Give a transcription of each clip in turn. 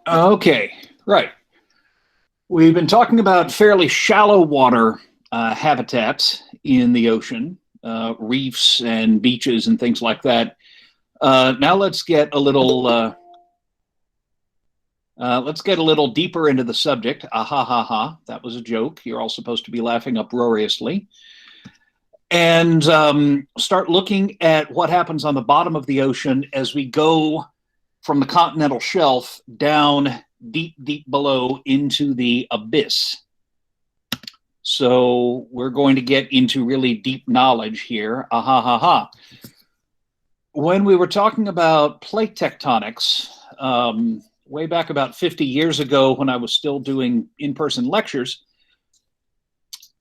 Okay, right. We've been talking about fairly shallow water habitats in the ocean, reefs and beaches and things like that. Now let's get a little deeper into the subject. Ah ha ha ha! That was a joke. You're all supposed to be laughing uproariously, and start looking at what happens on the bottom of the ocean as we go from the continental shelf down deep, deep below into the abyss. So we're going to get into really deep knowledge here. Ah ha ha ha. When we were talking about plate tectonics, way back about 50 years ago when I was still doing in-person lectures,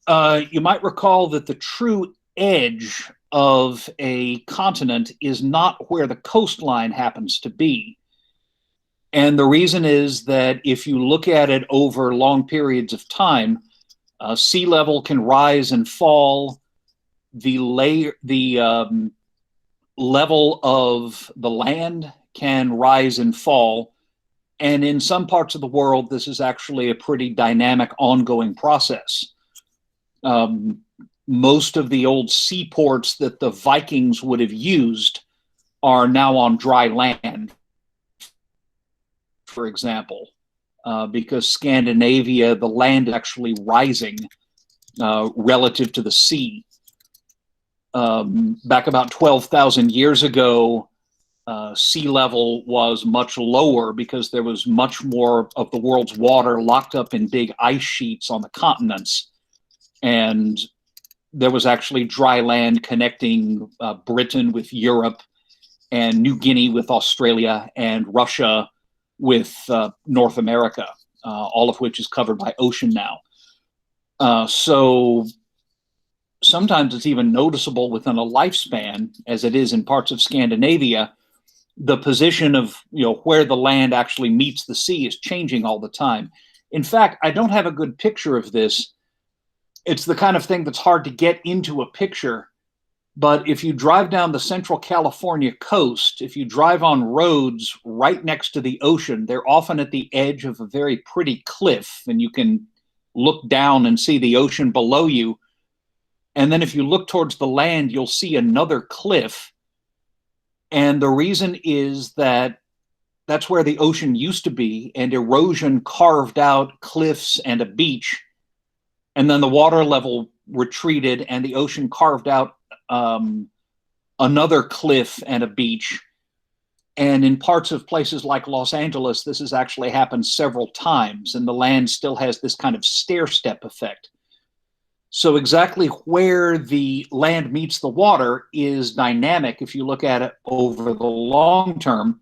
you might recall that the true edge of a continent is not where the coastline happens to be. And the reason is that if you look at it over long periods of time, sea level can rise and fall. The level of the land can rise and fall. And in some parts of the world, this is actually a pretty dynamic, ongoing process. Most of the old seaports that the Vikings would have used are now on dry land, for example, because Scandinavia, the land is actually rising relative to the sea. Back about 12,000 years ago, sea level was much lower because there was much more of the world's water locked up in big ice sheets on the continents. And there was actually dry land connecting Britain with Europe and New Guinea with Australia and Russia with North America, all of which is covered by ocean now. So sometimes it's even noticeable within a lifespan, as it is in parts of Scandinavia, the position of where the land actually meets the sea is changing all the time. In fact, I don't have a good picture of this. It's the kind of thing that's hard to get into a picture. But if you drive down the Central California coast, if you drive on roads right next to the ocean, they're often at the edge of a very pretty cliff, and you can look down and see the ocean below you. And then if you look towards the land, you'll see another cliff. And the reason is that that's where the ocean used to be, and erosion carved out cliffs and a beach. And then the water level retreated, and the ocean carved out another cliff and a beach. And in parts of places like Los Angeles, this has actually happened several times, and the land still has this kind of stair-step effect. So exactly where the land meets the water is dynamic if you look at it over the long term.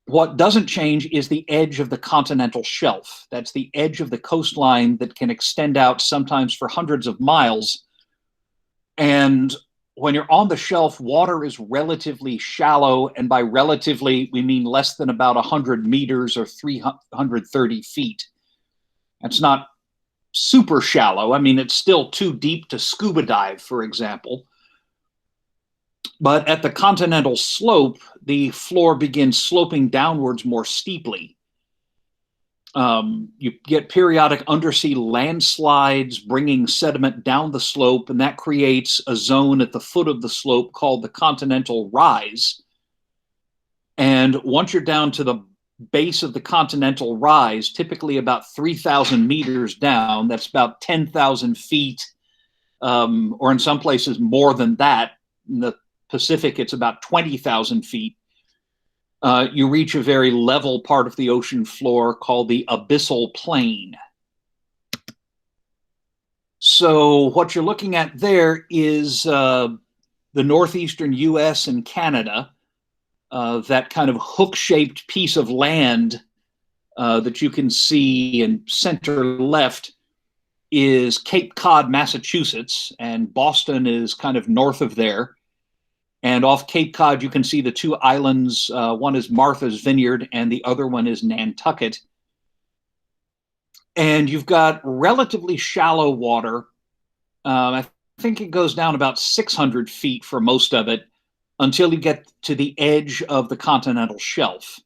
What doesn't change is the edge of the continental shelf. That's the edge of the coastline that can extend out sometimes for hundreds of miles. And when you're on the shelf, water is relatively shallow. And by relatively, we mean less than about 100 meters or 330 feet. That's not super shallow. I mean, it's still too deep to scuba dive, for example. But at the continental slope, the floor begins sloping downwards more steeply. You get periodic undersea landslides bringing sediment down the slope, and that creates a zone at the foot of the slope called the continental rise. And once you're down to the base of the continental rise, typically about 3,000 meters down, that's about 10,000 feet, or in some places more than that. In the Pacific, it's about 20,000 feet. You reach a very level part of the ocean floor called the abyssal plain. So what you're looking at there is the northeastern US and Canada, that kind of hook-shaped piece of land that you can see in center left is Cape Cod, Massachusetts, and Boston is kind of north of there. And off Cape Cod, you can see the two islands. One is Martha's Vineyard, and the other one is Nantucket. And you've got relatively shallow water. I think it goes down about 600 feet for most of it until you get to the edge of the continental shelf.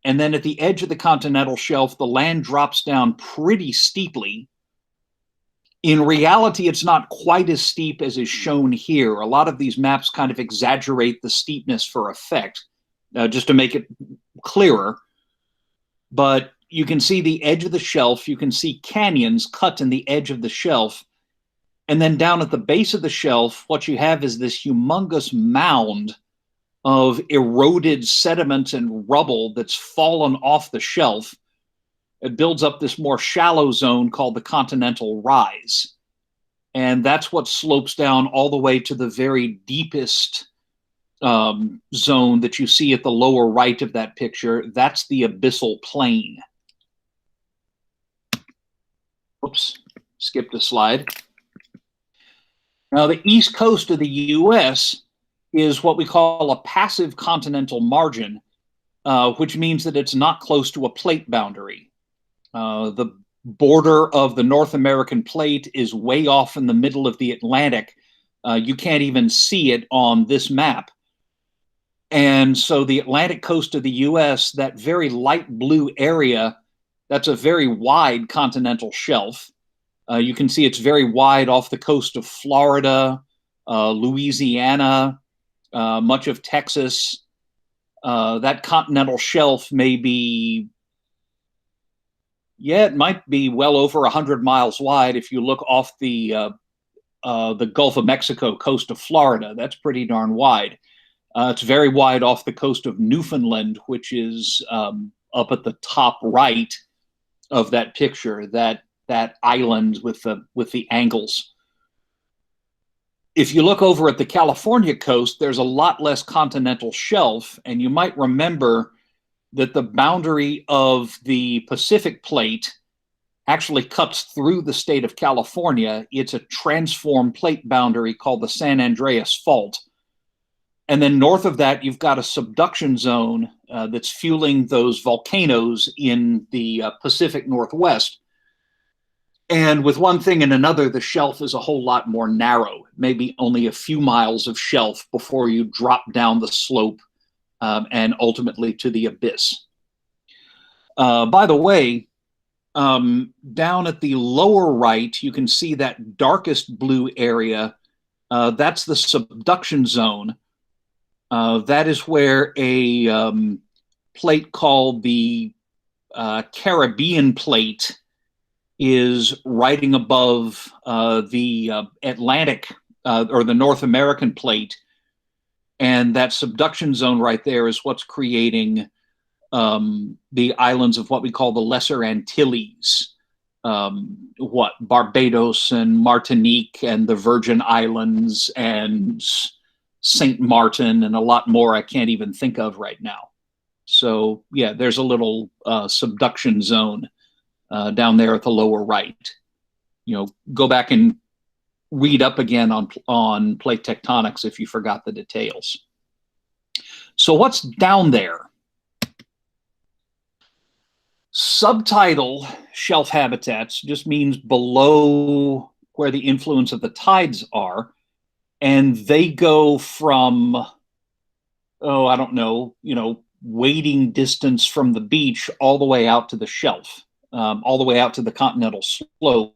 And then at the edge of the continental shelf, the land drops down pretty steeply. In reality, it's not quite as steep as is shown here. A lot of these maps kind of exaggerate the steepness for effect, just to make it clearer. But you can see the edge of the shelf. You can see canyons cut in the edge of the shelf. And then down at the base of the shelf, what you have is this humongous mound of eroded sediment and rubble that's fallen off the shelf. It builds up this more shallow zone called the continental rise. And that's what slopes down all the way to the very deepest zone that you see at the lower right of that picture. That's the abyssal plain. Oops, skipped a slide. Now, the east coast of the U.S. is what we call a passive continental margin, which means that it's not close to a plate boundary. The border of the North American plate is way off in the middle of the Atlantic. You can't even see it on this map. And so the Atlantic coast of the U.S., that very light blue area, that's a very wide continental shelf. You can see it's very wide off the coast of Florida, Louisiana, much of Texas. That continental shelf may be, it might be well over 100 miles wide if you look off the Gulf of Mexico coast of Florida. That's pretty darn wide. It's very wide off the coast of Newfoundland, which is up at the top right of that picture, that island with the angles. If you look over at the California coast, there's a lot less continental shelf, and you might remember that the boundary of the Pacific plate actually cuts through the state of California. It's a transform plate boundary called the San Andreas Fault. And then north of that, you've got a subduction zone that's fueling those volcanoes in the Pacific Northwest. And with one thing and another, the shelf is a whole lot more narrow, maybe only a few miles of shelf before you drop down the slope and ultimately to the abyss. By the way, down at the lower right, you can see that darkest blue area. That's the subduction zone. That is where a plate called the Caribbean plate is riding above the Atlantic or the North American plate. And that subduction zone right there is what's creating the islands of what we call the Lesser Antilles, Barbados and Martinique and the Virgin Islands and St. Martin and a lot more I can't even think of right now. So yeah, there's a little subduction zone down there at the lower right. Go back and read up again on plate tectonics if you forgot the details. So what's down there? Subtidal shelf habitats just means below where the influence of the tides are. And they go from, I don't know, wading distance from the beach all the way out to the shelf, all the way out to the continental slope.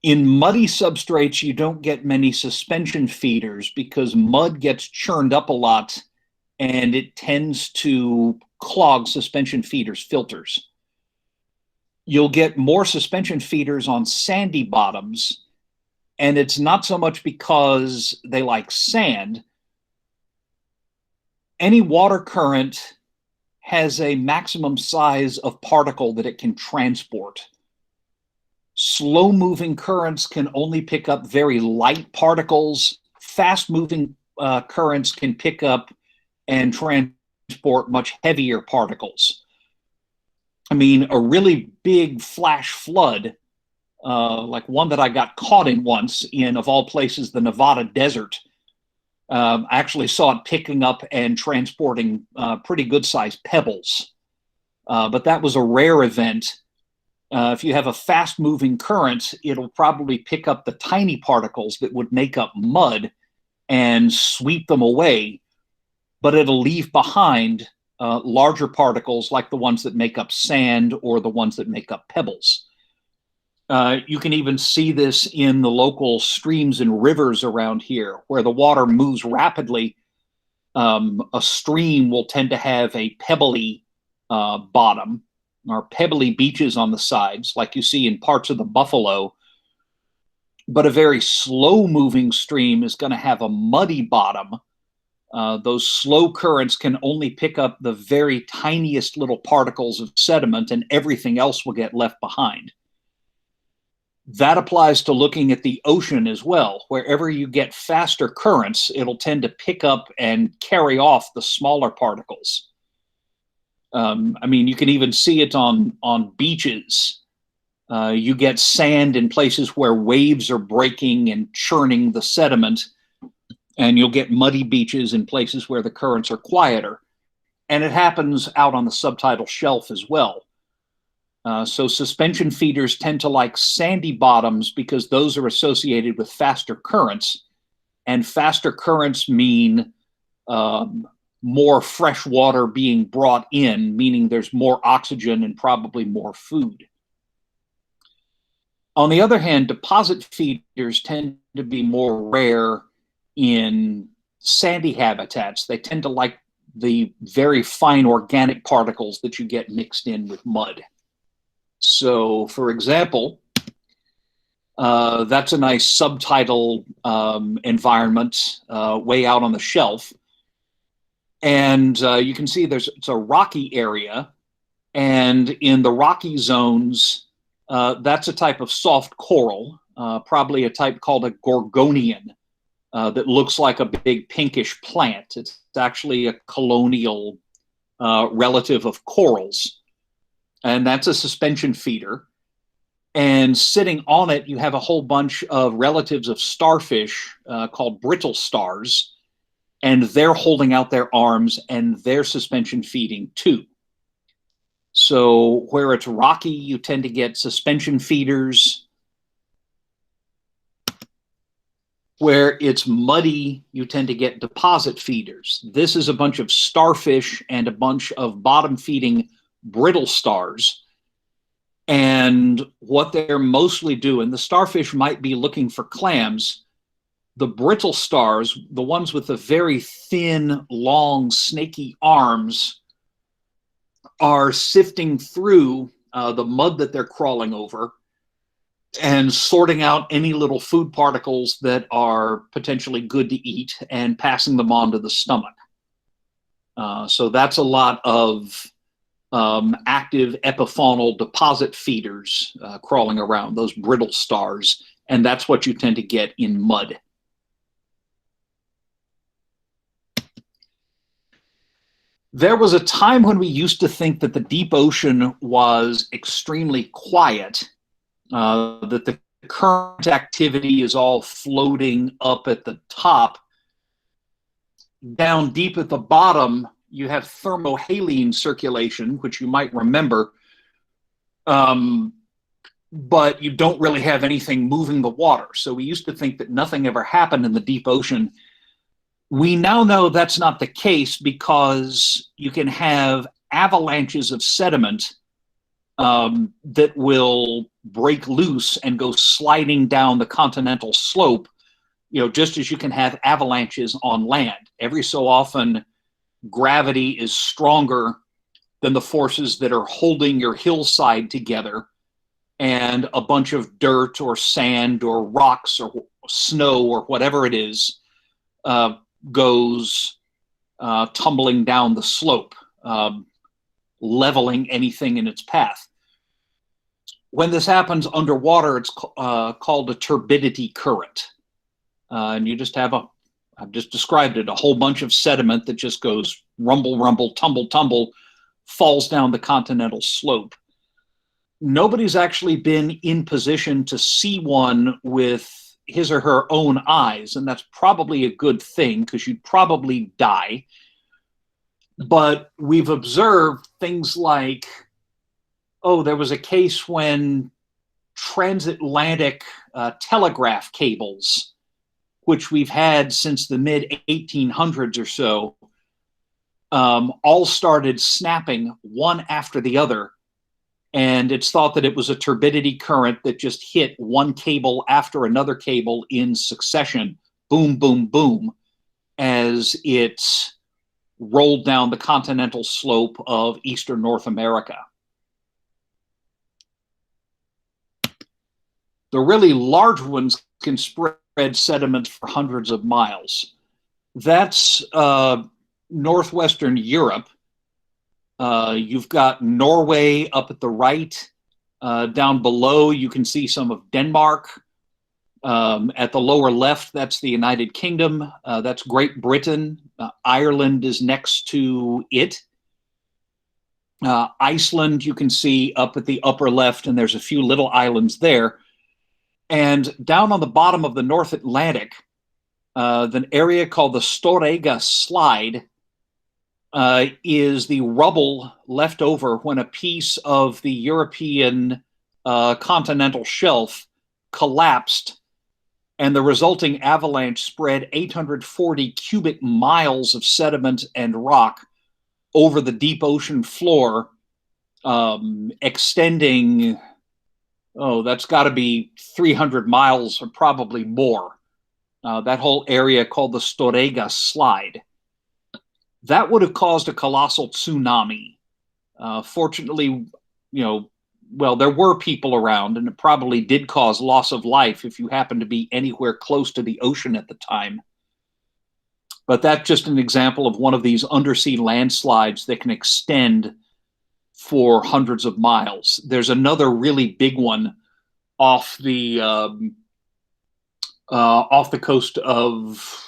In muddy substrates, you don't get many suspension feeders because mud gets churned up a lot and it tends to clog suspension feeders' filters. You'll get more suspension feeders on sandy bottoms, and it's not so much because they like sand. Any water current has a maximum size of particle that it can transport. Slow-moving currents can only pick up very light particles. Fast-moving currents can pick up and transport much heavier particles. I mean, a really big flash flood, like one that I got caught in once in, of all places, the Nevada desert. I actually saw it picking up and transporting pretty good-sized pebbles. But that was a rare event. If you have a fast-moving current, it'll probably pick up the tiny particles that would make up mud and sweep them away, but it'll leave behind larger particles like the ones that make up sand or the ones that make up pebbles. You can even see this in the local streams and rivers around here, where the water moves rapidly. A stream will tend to have a pebbly bottom or pebbly beaches on the sides, like you see in parts of the Buffalo. But a very slow-moving stream is going to have a muddy bottom. Those slow currents can only pick up the very tiniest little particles of sediment, and everything else will get left behind. That applies to looking at the ocean as well. Wherever you get faster currents, it'll tend to pick up and carry off the smaller particles. I mean, you can even see it on beaches. You get sand in places where waves are breaking and churning the sediment, and you'll get muddy beaches in places where the currents are quieter. And it happens out on the subtidal shelf as well. So suspension feeders tend to like sandy bottoms because those are associated with faster currents, and faster currents mean more fresh water being brought in, meaning there's more oxygen and probably more food. On the other hand, deposit feeders tend to be more rare in sandy habitats. They tend to like the very fine organic particles that you get mixed in with mud. So, for example, that's a nice subtidal environment way out on the shelf. And you can see it's a rocky area. And in the rocky zones, that's a type of soft coral, probably a type called a gorgonian, that looks like a big pinkish plant. It's actually a colonial relative of corals. And that's a suspension feeder. And sitting on it, you have a whole bunch of relatives of starfish called brittle stars, and they're holding out their arms and they're suspension feeding too. So where it's rocky, you tend to get suspension feeders. Where it's muddy, you tend to get deposit feeders. This is a bunch of starfish and a bunch of bottom-feeding brittle stars. And what they're mostly doing, the starfish might be looking for clams. The brittle stars, the ones with the very thin, long, snaky arms, are sifting through the mud that they're crawling over and sorting out any little food particles that are potentially good to eat and passing them on to the stomach. So that's a lot of active epifaunal deposit feeders crawling around, those brittle stars, and that's what you tend to get in mud. There was a time when we used to think that the deep ocean was extremely quiet, that the current activity is all floating up at the top. Down deep at the bottom, you have thermohaline circulation, which you might remember, but you don't really have anything moving the water. So we used to think that nothing ever happened in the deep ocean. We now know that's not the case because you can have avalanches of sediment that will break loose and go sliding down the continental slope, just as you can have avalanches on land. Every so often, gravity is stronger than the forces that are holding your hillside together, and a bunch of dirt or sand or rocks or snow or whatever it is goes tumbling down the slope, leveling anything in its path. When this happens underwater, it's called a turbidity current. And you just have I've just described it, a whole bunch of sediment that just goes rumble, rumble, tumble, tumble, falls down the continental slope. Nobody's actually been in position to see one with his or her own eyes, and that's probably a good thing because you'd probably die. But we've observed things like, there was a case when transatlantic telegraph cables, which we've had since the mid-1800s or so, all started snapping one after the other. And it's thought that it was a turbidity current that just hit one cable after another cable in succession, boom, boom, boom, as it rolled down the continental slope of eastern North America. The really large ones can spread sediment for hundreds of miles. That's northwestern Europe. You've got Norway up at the right. Down below, you can see some of Denmark. At the lower left, that's the United Kingdom. That's Great Britain. Ireland is next to it. Iceland, you can see up at the upper left, and there's a few little islands there. And down on the bottom of the North Atlantic, the area called the Storegga Slide is the rubble left over when a piece of the European continental shelf collapsed, and the resulting avalanche spread 840 cubic miles of sediment and rock over the deep ocean floor, extending, that's got to be 300 miles or probably more. That whole area called the Storegga Slide. That would have caused a colossal tsunami. Fortunately, there were people around, and it probably did cause loss of life if you happen to be anywhere close to the ocean at the time. But that's just an example of one of these undersea landslides that can extend for hundreds of miles. There's another really big one off the coast of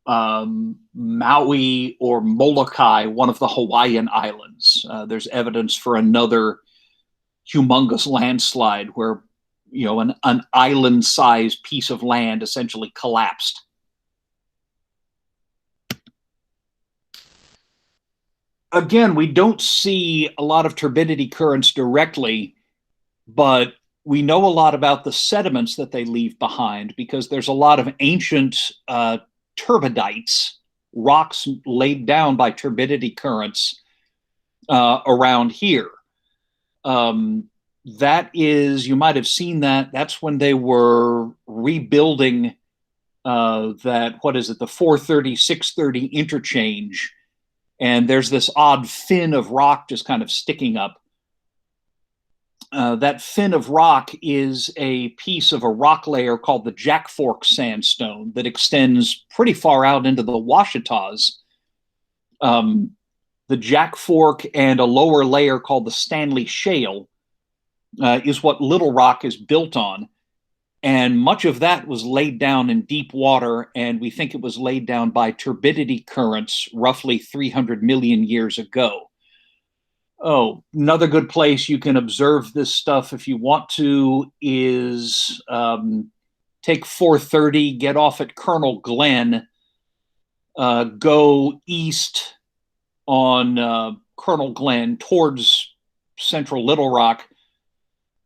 Maui or Molokai, one of the Hawaiian islands. There's evidence for another humongous landslide where an island-sized piece of land essentially collapsed. Again, we don't see a lot of turbidity currents directly, but we know a lot about the sediments that they leave behind because there's a lot of ancient turbidites, rocks laid down by turbidity currents around here. That is, you might have seen that. That's when they were rebuilding the 430, 630 interchange. And there's this odd fin of rock just kind of sticking up. That fin of rock is a piece of a rock layer called the Jack Fork sandstone that extends pretty far out into the Ouachitas. The Jack Fork and a lower layer called the Stanley Shale is what Little Rock is built on. And much of that was laid down in deep water, and we think it was laid down by turbidity currents roughly 300 million years ago. Oh, another good place you can observe this stuff if you want to is take 430, get off at Colonel Glen, go east on Colonel Glen towards central Little Rock,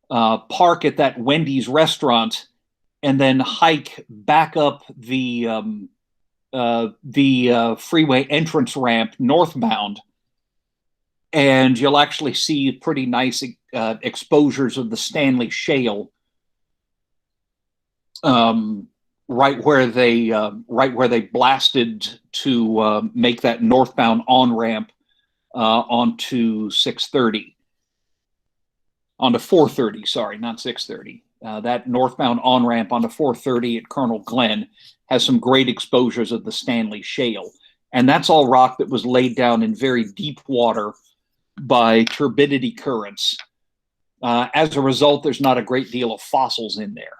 park at that Wendy's restaurant, and then hike back up the freeway entrance ramp northbound, and you'll actually see pretty nice exposures of the Stanley Shale right where they blasted to make that northbound on ramp onto 630. Onto 430, sorry, not 630. That northbound on-ramp onto 430 at Colonel Glen has some great exposures of the Stanley Shale. And that's all rock that was laid down in very deep water by turbidity currents. As a result, there's not a great deal of fossils in there.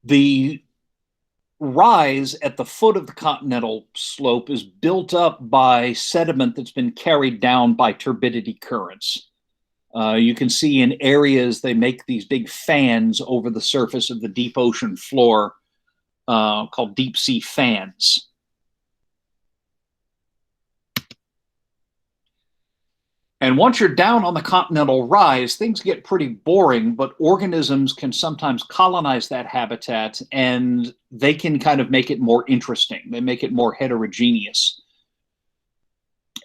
The rise at the foot of the continental slope is built up by sediment that's been carried down by turbidity currents. You can see in areas they make these big fans over the surface of the deep ocean floor called deep sea fans. And once you're down on the continental rise, things get pretty boring, but organisms can sometimes colonize that habitat and they can kind of make it more interesting. They make it more heterogeneous.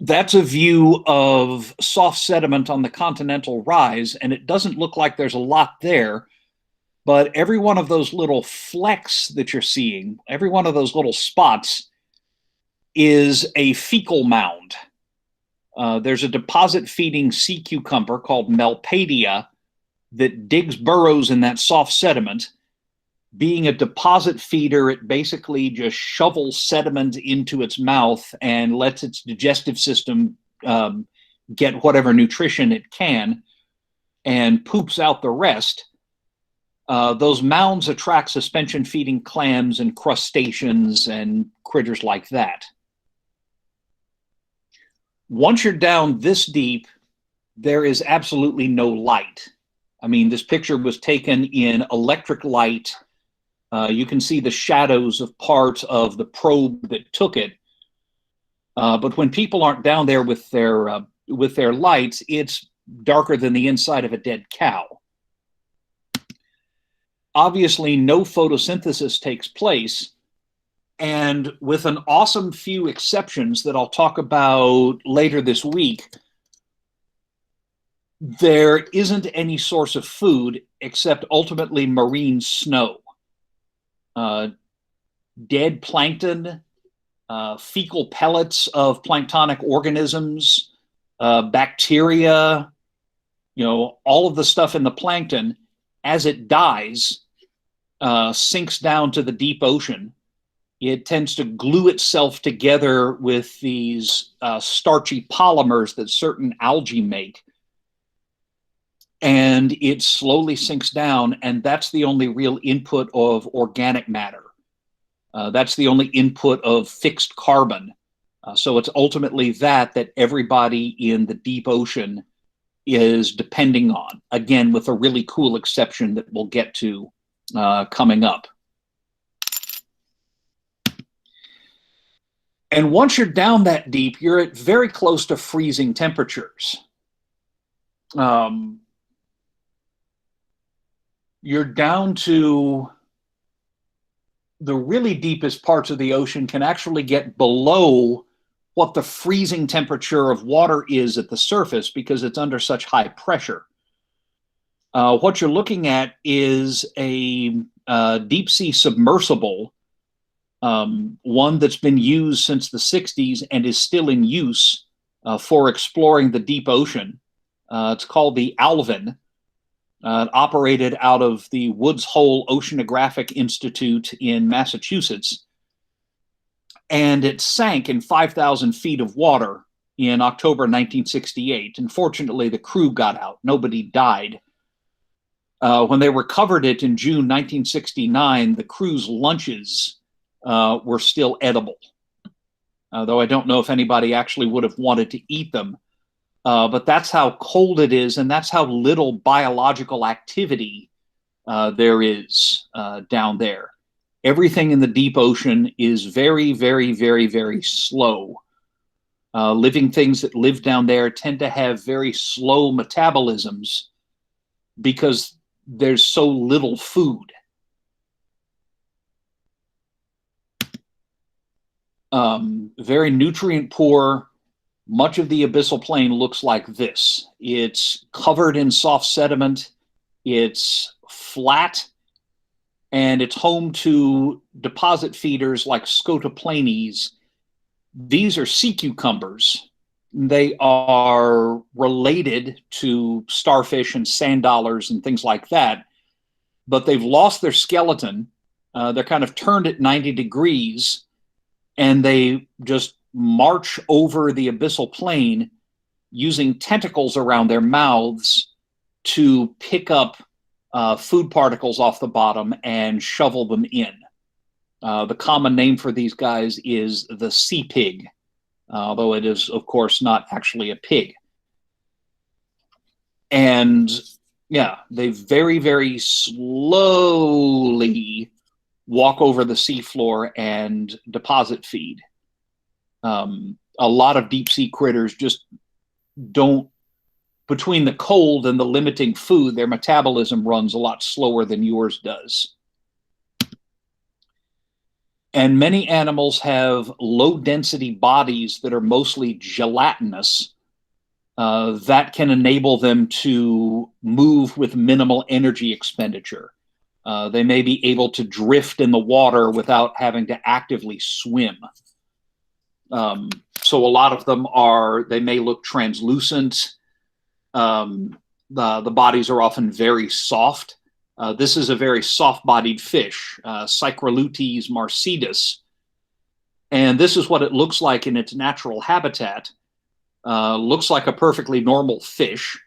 That's a view of soft sediment on the continental rise, and it doesn't look like there's a lot there, but every one of those little flecks that you're seeing, every one of those little spots is a fecal mound. There's a deposit feeding sea cucumber called Melpadia that digs burrows in that soft sediment. Being a deposit feeder, it basically just shovels sediment into its mouth and lets its digestive system get whatever nutrition it can and poops out the rest. Those mounds attract suspension feeding clams and crustaceans and critters like that. Once you're down this deep, there is absolutely no light. I mean, this picture was taken in electric light. You can see the shadows of part of the probe that took it. But when people aren't down there with their lights, it's darker than the inside of a dead cow. Obviously, no photosynthesis takes place. And with an awesome few exceptions that I'll talk about later this week, there isn't any source of food except ultimately marine snow. Dead plankton, fecal pellets of planktonic organisms, bacteria, all of the stuff in the plankton, as it dies, sinks down to the deep ocean. It tends to glue itself together with these starchy polymers that certain algae make. And it slowly sinks down, and that's the only real input of organic matter. That's the only input of fixed carbon. So it's ultimately that everybody in the deep ocean is depending on, again, with a really cool exception that we'll get to coming up. And once you're down that deep, you're at very close to freezing temperatures. You're down to the really deepest parts of the ocean can actually get below what the freezing temperature of water is at the surface because it's under such high pressure. What you're looking at is a deep sea submersible, one that's been used since the 60s and is still in use for exploring the deep ocean. It's called the Alvin. Operated out of the Woods Hole Oceanographic Institute in Massachusetts. And it sank in 5,000 feet of water in October 1968. And fortunately, the crew got out. Nobody died. When they recovered it in June 1969, the crew's lunches were still edible. Though I don't know if anybody actually would have wanted to eat them. But that's how cold it is, and that's how little biological activity there is down there. Everything in the deep ocean is very, very, very, very slow. Living things that live down there tend to have very slow metabolisms because there's so little food. Very nutrient poor. Much of the abyssal plain looks like this. It's covered in soft sediment, it's flat, and it's home to deposit feeders like Scotoplanes. These are sea cucumbers. They are related to starfish and sand dollars and things like that, but they've lost their skeleton. They're kind of turned at 90 degrees, and they just march over the abyssal plain using tentacles around their mouths to pick up food particles off the bottom and shovel them in. The common name for these guys is the sea pig, although it is, of course, not actually a pig. And yeah, they very, very slowly walk over the seafloor and deposit feed. A lot of deep sea critters just don't between the cold and the limiting food, their metabolism runs a lot slower than yours does. And many animals have low density bodies that are mostly gelatinous. That can enable them to move with minimal energy expenditure. They may be able to drift in the water without having to actively swim. So a lot of them they may look translucent. The bodies are often very soft. This is a very soft-bodied fish, Cycrolutes marcetus. And this is what it looks like in its natural habitat. Looks like a perfectly normal fish.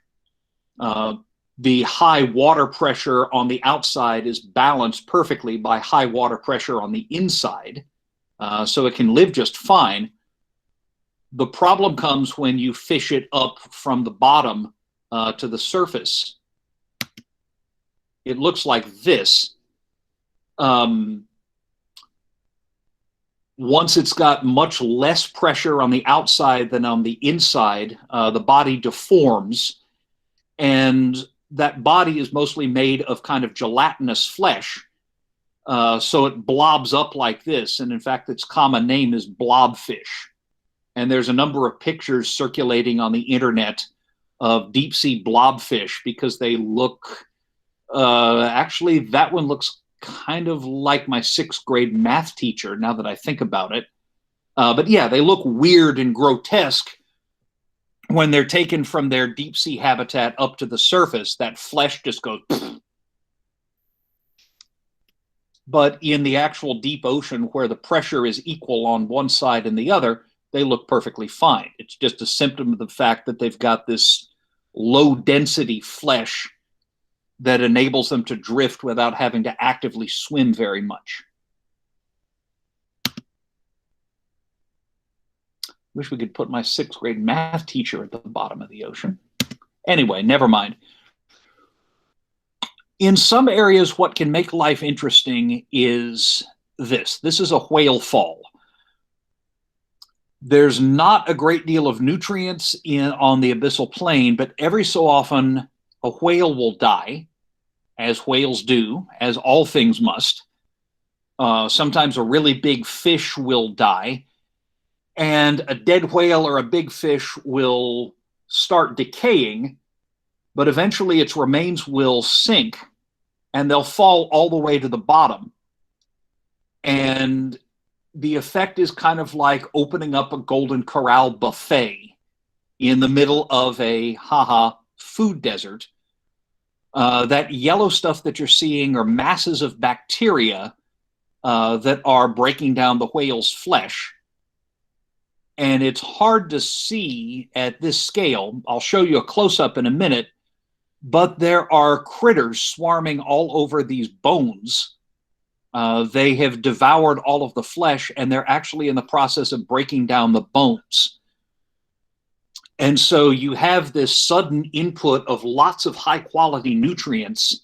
The high water pressure on the outside is balanced perfectly by high water pressure on the inside, so it can live just fine. The problem comes when you fish it up from the bottom to the surface. It looks like this. Once it's got much less pressure on the outside than on the inside, the body deforms, and that body is mostly made of kind of gelatinous flesh. So it blobs up like this. And in fact, its common name is blobfish. And there's a number of pictures circulating on the internet of deep sea blobfish because they look, actually, that one looks kind of like my 6th grade math teacher, now that I think about it. But yeah, they look weird and grotesque when they're taken from their deep sea habitat up to the surface. That flesh just goes. But in the actual deep ocean, where the pressure is equal on one side and the other, they look perfectly fine. It's just a symptom of the fact that they've got this low density flesh that enables them to drift without having to actively swim very much. Wish we could put my 6th grade math teacher at the bottom of the ocean. Anyway, never mind. In some areas, what can make life interesting is this. This is a whale fall. There's not a great deal of nutrients on the abyssal plain, but every so often a whale will die, as whales do, as all things must. Sometimes a really big fish will die, and a dead whale or a big fish will start decaying, but eventually its remains will sink, and they'll fall all the way to the bottom. And the effect is kind of like opening up a Golden Corral buffet in the middle of a food desert. That yellow stuff that you're seeing are masses of bacteria that are breaking down the whale's flesh. And it's hard to see at this scale. I'll show you a close-up in a minute, but there are critters swarming all over these bones. They have devoured all of the flesh, and they're actually in the process of breaking down the bones. And so you have this sudden input of lots of high-quality nutrients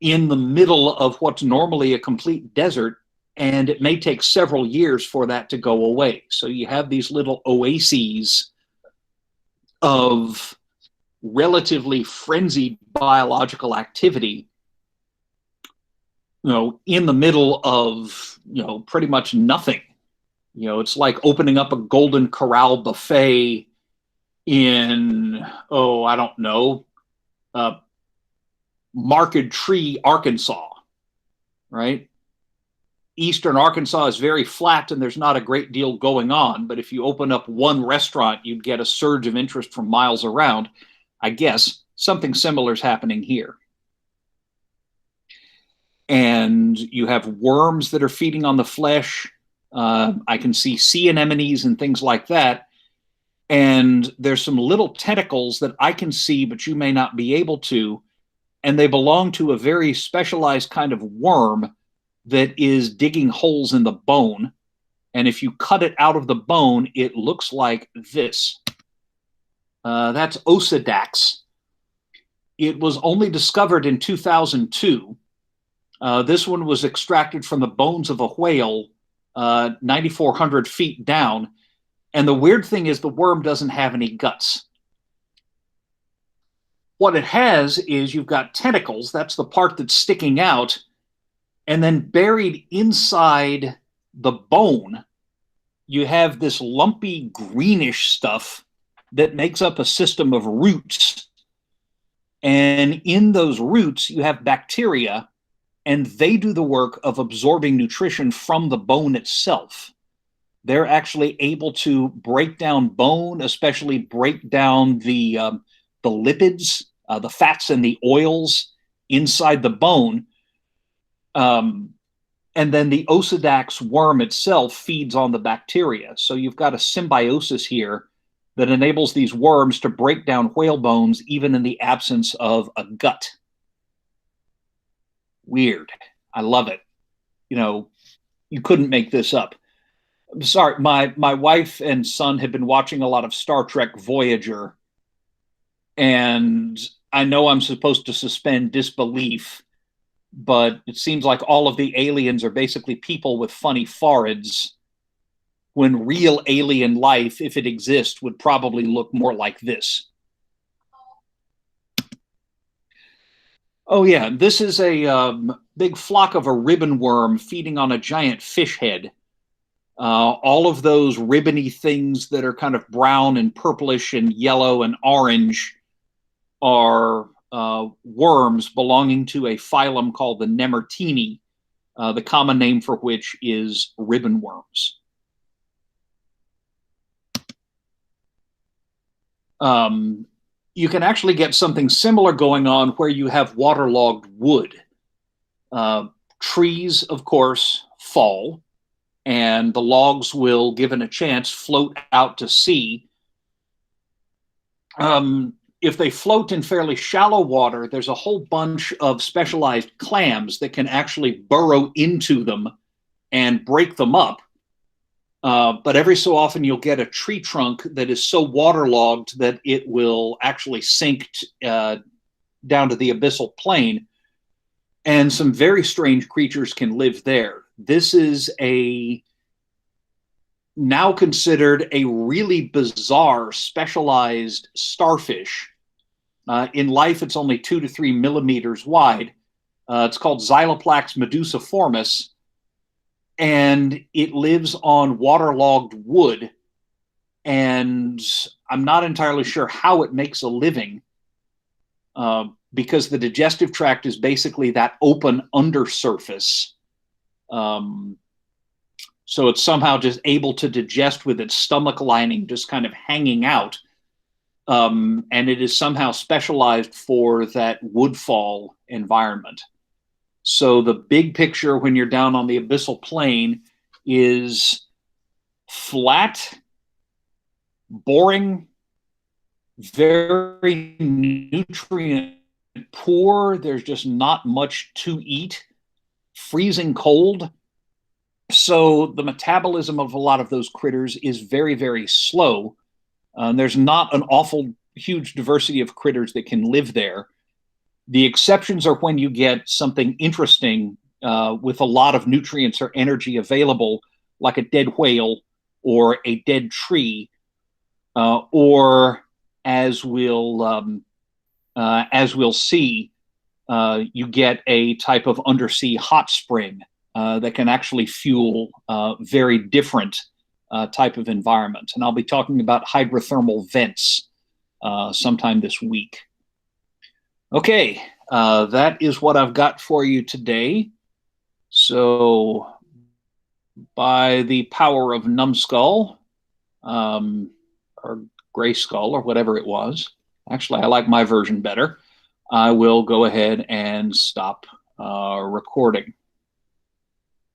in the middle of what's normally a complete desert, and it may take several years for that to go away. So you have these little oases of relatively frenzied biological activity, in the middle of, pretty much nothing. It's like opening up a Golden Corral buffet in, I don't know, Market Tree, Arkansas, right? Eastern Arkansas is very flat and there's not a great deal going on, but if you open up one restaurant, you'd get a surge of interest from miles around. I guess something similar is happening here. And you have worms that are feeding on the flesh. I can see sea anemones and things like that. And there's some little tentacles that I can see, but you may not be able to. And they belong to a very specialized kind of worm that is digging holes in the bone. And if you cut it out of the bone, it looks like this. That's Osidax. It was only discovered in 2002. This one was extracted from the bones of a whale 9,400 feet down. And the weird thing is the worm doesn't have any guts. What it has is you've got tentacles. That's the part that's sticking out. And then buried inside the bone, you have this lumpy greenish stuff that makes up a system of roots. And in those roots, you have bacteria, and they do the work of absorbing nutrition from the bone itself. They're actually able to break down bone, especially break down the lipids, the fats and the oils inside the bone. And then the Osidax worm itself feeds on the bacteria. So you've got a symbiosis here that enables these worms to break down whale bones even in the absence of a gut. Weird. I love it. You know, you couldn't make this up. Sorry, my wife and son have been watching a lot of Star Trek Voyager, and I know I'm supposed to suspend disbelief, but it seems like all of the aliens are basically people with funny foreheads, when real alien life, if it exists, would probably look more like this. Oh yeah, this is a big flock of a ribbon worm feeding on a giant fish head. All of those ribbony things that are kind of brown and purplish and yellow and orange are worms belonging to a phylum called the Nemertini, the common name for which is ribbon worms. You can actually get something similar going on where you have waterlogged wood. Trees, of course, fall, and the logs will, given a chance, float out to sea. If they float in fairly shallow water, there's a whole bunch of specialized clams that can actually burrow into them and break them up. But every so often you'll get a tree trunk that is so waterlogged that it will actually sink down to the abyssal plain. And some very strange creatures can live there. This is now considered a really bizarre specialized starfish. In life, it's only 2 to 3 millimeters wide. It's called Xyloplax medusiformis, and it lives on waterlogged wood. And I'm not entirely sure how it makes a living, because the digestive tract is basically that open undersurface. So it's somehow just able to digest with its stomach lining just kind of hanging out. And it is somehow specialized for that woodfall environment. So the big picture when you're down on the abyssal plain is flat, boring, very nutrient poor. There's just not much to eat, freezing cold. So the metabolism of a lot of those critters is very, very slow. There's not an awful huge diversity of critters that can live there. The exceptions are when you get something interesting with a lot of nutrients or energy available, like a dead whale or a dead tree, or as we'll see, you get a type of undersea hot spring that can actually fuel very different type of environment. And I'll be talking about hydrothermal vents sometime this week. Okay, that is what I've got for you today. So by the power of Numbskull, or Grayskull, or whatever it was, actually I like my version better, I will go ahead and stop recording.